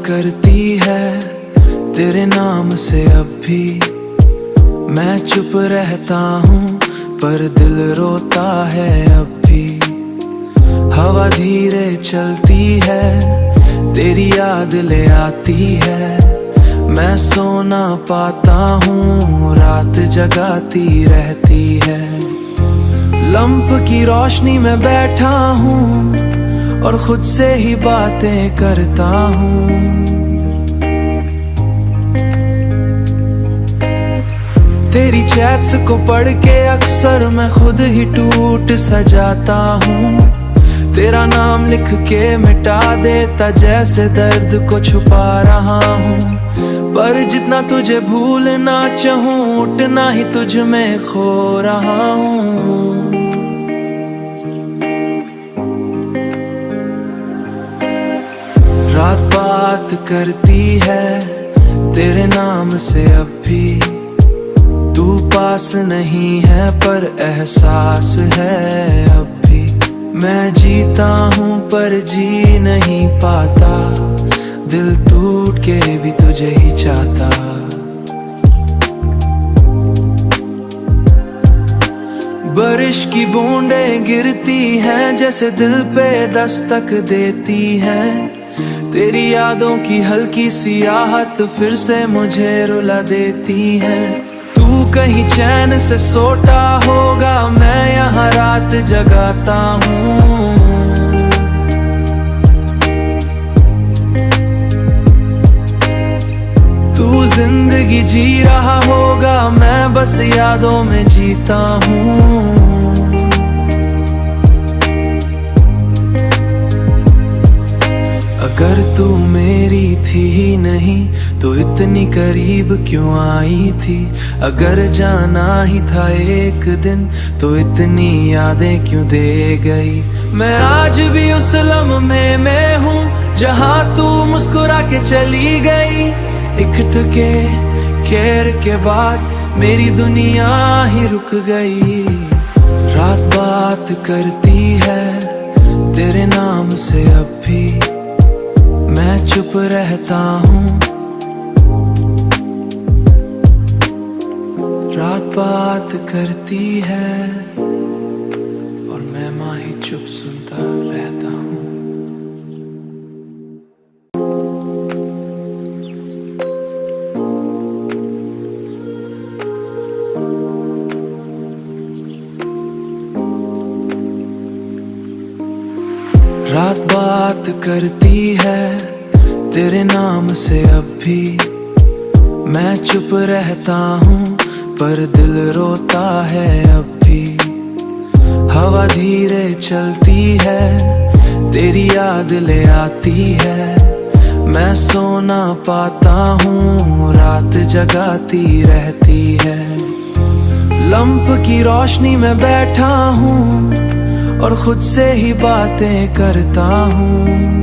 करती है तेरे नाम से अब भी। मैं चुप रहता हूँ पर दिल रोता है अब भी। हवा धीरे चलती है तेरी याद ले आती है। मैं सो ना पाता हूँ रात जगाती रहती है। लंप की रोशनी में बैठा हूँ और खुद से ही बातें करता हूँ। तेरी चैट्स को पढ़ के अक्सर मैं खुद ही टूट सा जाता हूँ। तेरा नाम लिख के मिटा देता जैसे दर्द को छुपा रहा हूँ। पर जितना तुझे भूलना चाहूँ उतना ही तुझ में खो रहा हूँ। रात बात करती है तेरे नाम से अब भी। तू पास नहीं है पर एहसास है अब भी। मैं जीता हूँ पर जी नहीं पाता। दिल टूट के भी तुझे ही चाहता। बारिश की बूंदें गिरती हैं जैसे दिल पे दस्तक देती हैं। तेरी यादों की हल्की सी आहट फिर से मुझे रुला देती है। तू कहीं चैन से सोता होगा मैं यहाँ रात जगाता हूँ। तू जिंदगी जी रहा होगा मैं बस यादों में जीता हूँ। अगर तू मेरी थी ही नहीं तो इतनी करीब क्यों आई थी। अगर जाना ही था एक दिन तो इतनी यादें क्यों दे गई। मैं आज भी उस लम्हे में हूँ जहाँ तू मुस्कुरा के चली गई। एक टके केयर के बाद मेरी दुनिया ही रुक गई। रात बात करती है तेरे नाम से अब भी। मैं चुप रहता हूँ। रात बात करती है और मैं माँ ही चुप सुनता रहता हूँ। रात बात करती है तेरे नाम से अब भी। मैं चुप रहता हूँ पर दिल रोता है अब भी। हवा धीरे चलती है तेरी याद ले आती है। मैं सो ना पाता हूँ रात जगाती रहती है। लंप की रोशनी में बैठा हूँ और खुद से ही बातें करता हूँ।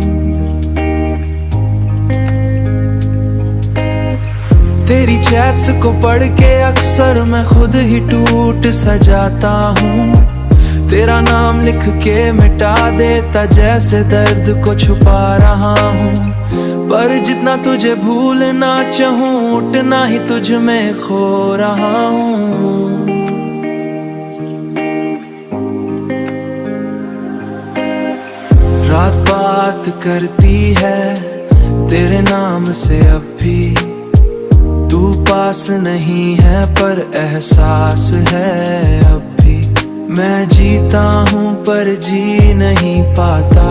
तेरी चैट्स को पढ़ के अक्सर मैं खुद ही टूट सा जाता हूँ। तेरा नाम लिख के मिटा देता जैसे दर्द को छुपा रहा हूँ। पर जितना तुझे भूलना चाहूँ उतना ही तुझ में खो रहा हूँ। रात बात करती है तेरे नाम से अब भी। तू पास नहीं है पर एहसास है अब भी। मैं जीता हूँ पर जी नहीं पाता।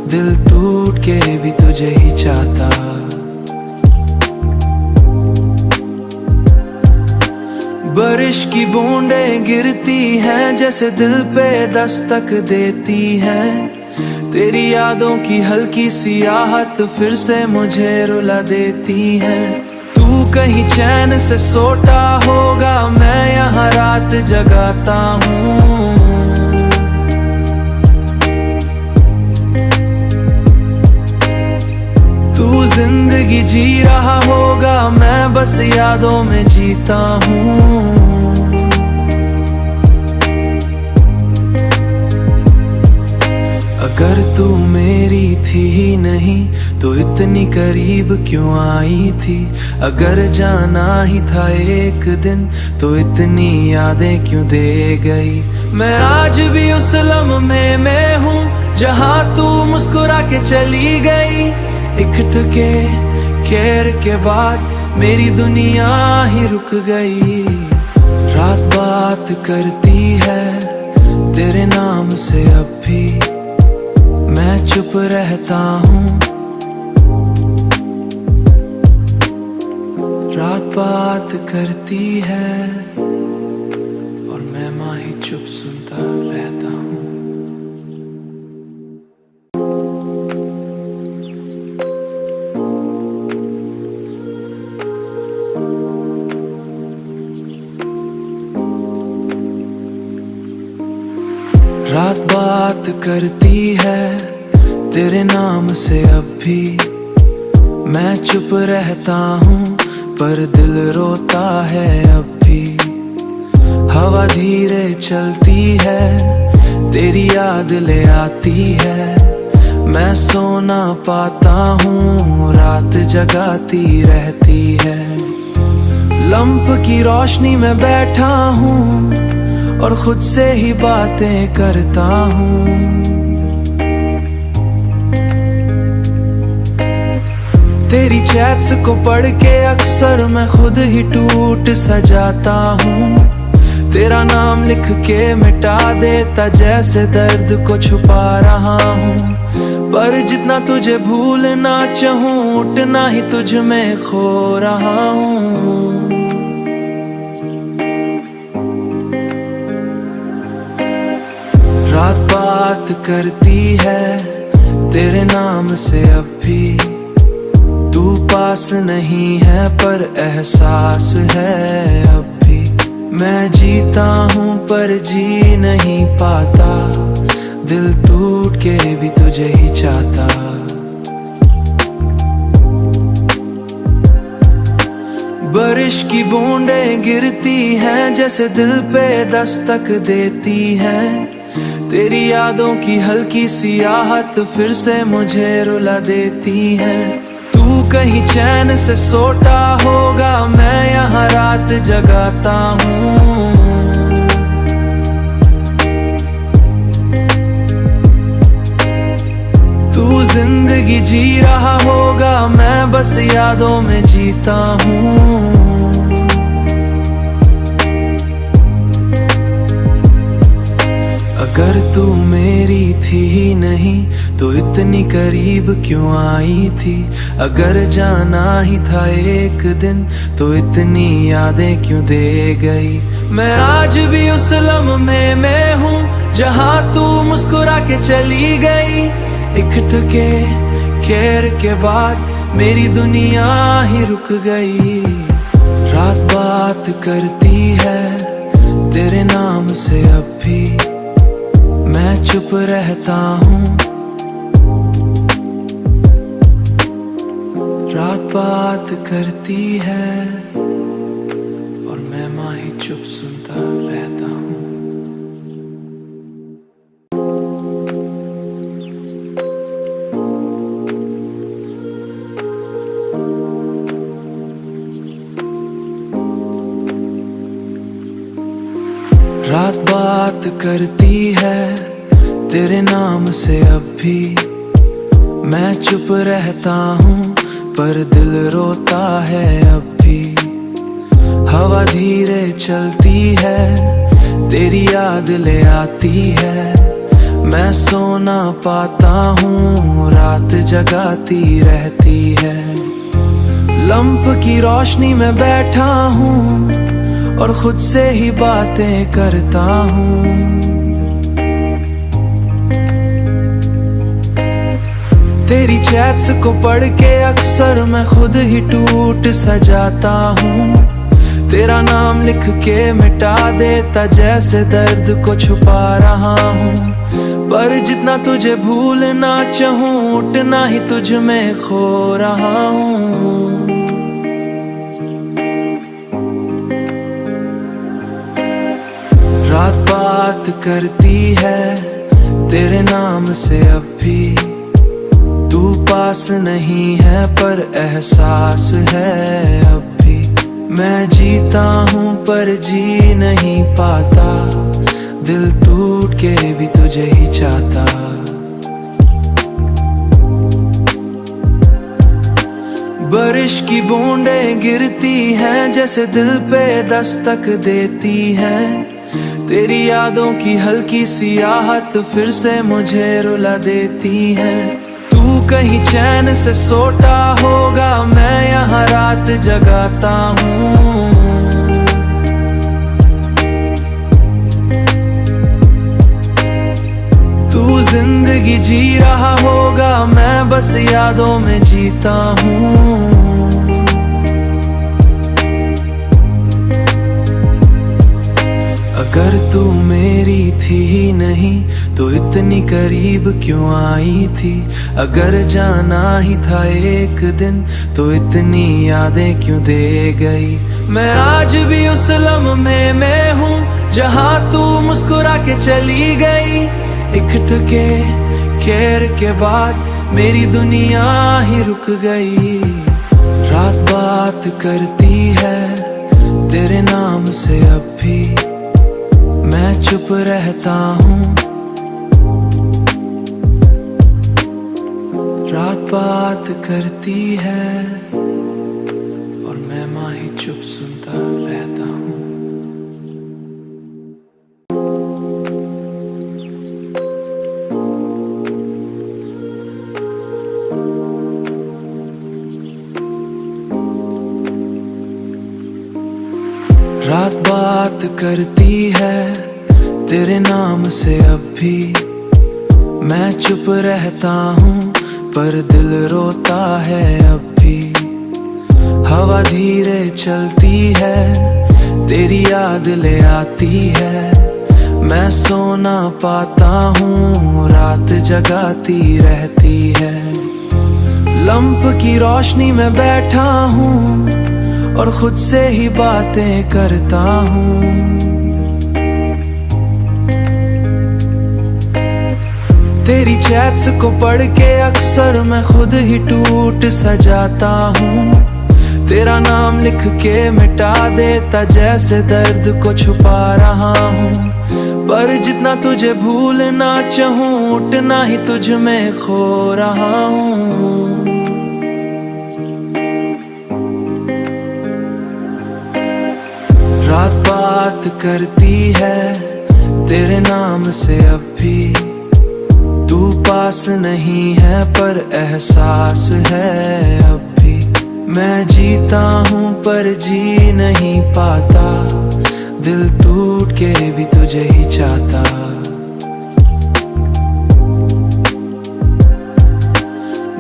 दिल टूट के भी तुझे ही चाहता। बारिश की बूंदें गिरती हैं जैसे दिल पे दस्तक देती हैं। तेरी यादों की हल्की सी आहट फिर से मुझे रुला देती है। तू कहीं चैन से सोता होगा मैं यहाँ रात जगाता हूँ। तू जिंदगी जी रहा होगा मैं बस यादों में जीता हूँ। अगर तू मेरी थी ही नहीं तो इतनी करीब क्यों आई थी। अगर जाना ही था एक दिन तो इतनी यादें क्यों दे गई। मैं आज भी उस लम्हे में हूँ जहाँ तू मुस्कुरा के चली गई। एक टके केयर के बाद मेरी दुनिया ही रुक गई। रात बात करती है तेरे नाम से, अब भी मैं चुप रहता हूँ। रात बात करती है और मैं माँ ही चुप सुनता रहता हूँ। रात बात करती है तेरे नाम से, अब भी मैं चुप रहता हूँ। पर दिल रोता है अब भी। हवा धीरे चलती है तेरी याद ले आती है। मैं सो ना पाता हूँ रात जगाती रहती है। लंप की रोशनी में बैठा हूँ और खुद से ही बातें करता हूँ। तेरी चैट्स को पढ़ के अक्सर मैं खुद ही टूट सा जाता हूँ। तेरा नाम लिख के मिटा देता जैसे दर्द को छुपा रहा हूँ। पर जितना तुझे भूलना चाहूँ उतना ही तुझ में खो रहा हूँ। रात बात करती है तेरे नाम से, अब भी तू पास नहीं है पर एहसास है अब भी। मैं जीता हूँ पर जी नहीं पाता, दिल टूट के भी तुझे ही चाहता। बारिश की बूंदें गिरती हैं जैसे दिल पे दस्तक देती हैं। तेरी यादों की हल्की सी आहट फिर से मुझे रुला देती है। तू कहीं चैन से सोता होगा, मैं यहाँ रात जगाता हूँ। तू जिंदगी जी रहा होगा, मैं बस यादों में जीता हूँ। अगर तू मेरी थी ही नहीं तो इतनी करीब क्यों आई थी। अगर जाना ही था एक दिन तो इतनी यादें क्यों दे गई। मैं आज भी उस लम्हे में हूँ जहाँ तू मुस्कुरा के चली गई। एक टके केयर के बाद मेरी दुनिया ही रुक गई। रात बात करती है तेरे नाम से, अब भी मैं चुप रहता हूँ। रात बात करती है और मैं माँ ही चुप सुनता रहता हूँ। रात बात करती है तेरे नाम से, अब भी मैं चुप रहता हूँ। पर दिल रोता है अब भी। हवा धीरे चलती है तेरी याद ले आती है। मैं सो ना पाता हूँ रात जगाती रहती है। लंप की रोशनी में बैठा हूँ और खुद से ही बातें करता हूँ। तेरी चैट्स को पढ़ के अक्सर मैं खुद ही टूट सा जाता हूँ। तेरा नाम लिख के मिटा देता जैसे दर्द को छुपा रहा हूँ। पर जितना तुझे भूलना चाहूँ उतना ही तुझ में खो रहा हूँ। रात बात करती है तेरे नाम से अब भी तू पास नहीं है, पर एहसास है अब भी। मैं जीता हूँ पर जी नहीं पाता, दिल टूट के भी तुझे ही चाहता। बारिश की बूंदें गिरती हैं जैसे दिल पे दस्तक देती हैं। तेरी यादों की हल्की सी आहट फिर से मुझे रुला देती है। तू कहीं चैन से सोता होगा, मैं यहाँ रात जगाता हूँ। तू जिंदगी जी रहा होगा, मैं बस यादों में जीता हूँ। अगर तू मेरी थी ही नहीं तो इतनी करीब क्यों आई थी। अगर जाना ही था एक दिन तो इतनी यादें क्यों दे गई। मैं आज भी उस लम्हे में हूँ जहाँ तू मुस्कुरा के चली गई। एक टके केयर के बाद मेरी दुनिया ही रुक गई। रात बात करती है तेरे नाम से अब भी, मैं चुप रहता हूँ। रात बात करती है और मैं माँ ही चुप सुनता रहता हूँ। रात बात करती है तेरे नाम से अब भी, मैं चुप रहता हूँ पर दिल रोता है अब भी। हवा धीरे चलती है तेरी याद ले आती है। मैं सो ना पाता हूँ, रात जगाती रहती है। लंप की रोशनी में बैठा हूँ और खुद से ही बातें करता हूँ। तेरी चैट्स को पढ़ के अक्सर मैं खुद ही टूट सा जाता हूँ। तेरा नाम लिख के मिटा देता जैसे दर्द को छुपा रहा हूँ। पर जितना तुझे भूलना चाहूँ उतना ही तुझ में खो रहा हूँ। रात बात करती है तेरे नाम से अब भी, तू पास नहीं है पर एहसास है अब भी। मैं जीता हूँ पर जी नहीं पाता, दिल टूट के भी तुझे ही चाहता।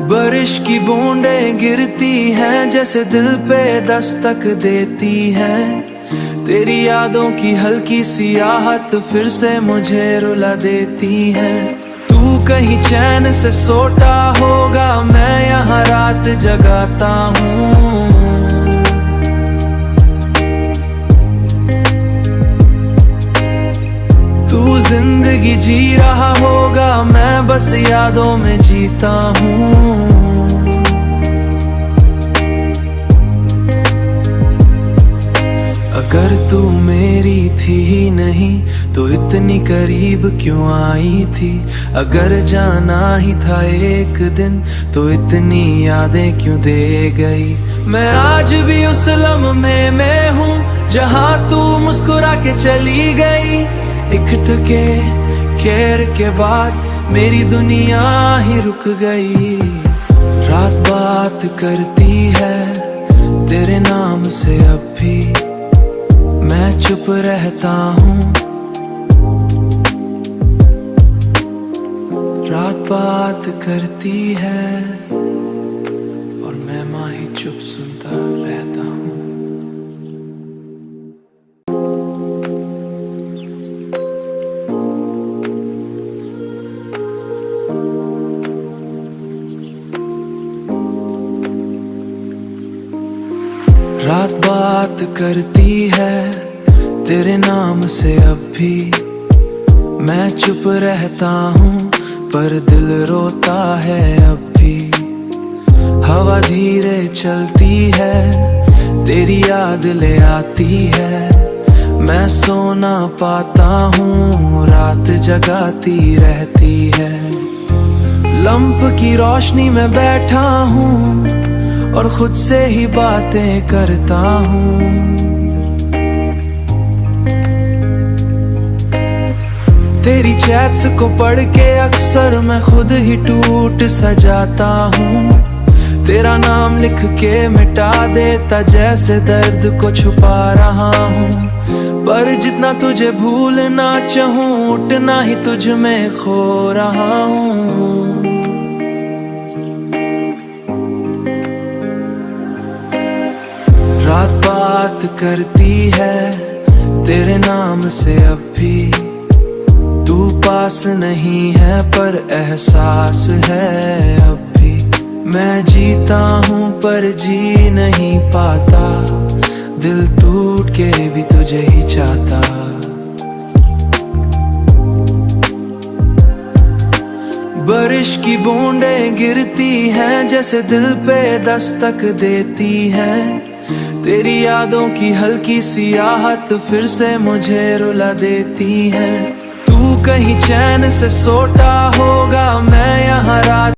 बारिश की बूंदें गिरती हैं जैसे दिल पे दस्तक देती हैं। तेरी यादों की हल्की सी आहट फिर से मुझे रुला देती है। तू कहीं चैन से सोता होगा, मैं यहाँ रात जगाता हूँ। तू जिंदगी जी रहा होगा, मैं बस यादों में जीता हूँ। अगर तू मेरी थी ही नहीं तो इतनी करीब क्यों आई थी। अगर जाना ही था एक दिन तो इतनी यादें क्यों दे गई। मैं आज भी उस लम्हे में हूँ जहाँ तू मुस्कुरा के चली गई। एक टके केयर के बाद मेरी दुनिया ही रुक गई। रात बात करती है तेरे नाम से अब भी, मैं चुप रहता हूँ। रात बात करती है और मैं माँ ही चुप सुनता रहता हूँ। रात बात करती है तेरे नाम से अब भी, मैं चुप रहता हूँ पर दिल रोता है अब भी। हवा धीरे चलती है, तेरी याद ले आती है। मैं सो ना पाता हूँ, रात जगाती रहती है। लंप की रोशनी में बैठा हूँ और खुद से ही बातें करता हूँ। तेरी चैट्स को पढ़ के अक्सर मैं खुद ही टूट सा जाता हूँ। तेरा नाम लिख के मिटा देता जैसे दर्द को छुपा रहा हूँ। पर जितना तुझे भूलना चाहूँ उतना ही तुझ में खो रहा हूँ। रात बात करती है तेरे नाम से अब भी। तू पास नहीं है पर एहसास है अब भी। मैं जीता हूँ पर जी नहीं पाता, दिल टूट के भी तुझे ही चाहता। बारिश की बूंदें गिरती हैं जैसे दिल पे दस्तक देती हैं। तेरी यादों की हल्की सी आहट फिर से मुझे रुला देती है। तू कहीं चैन से सोता होगा, मैं यहाँ रात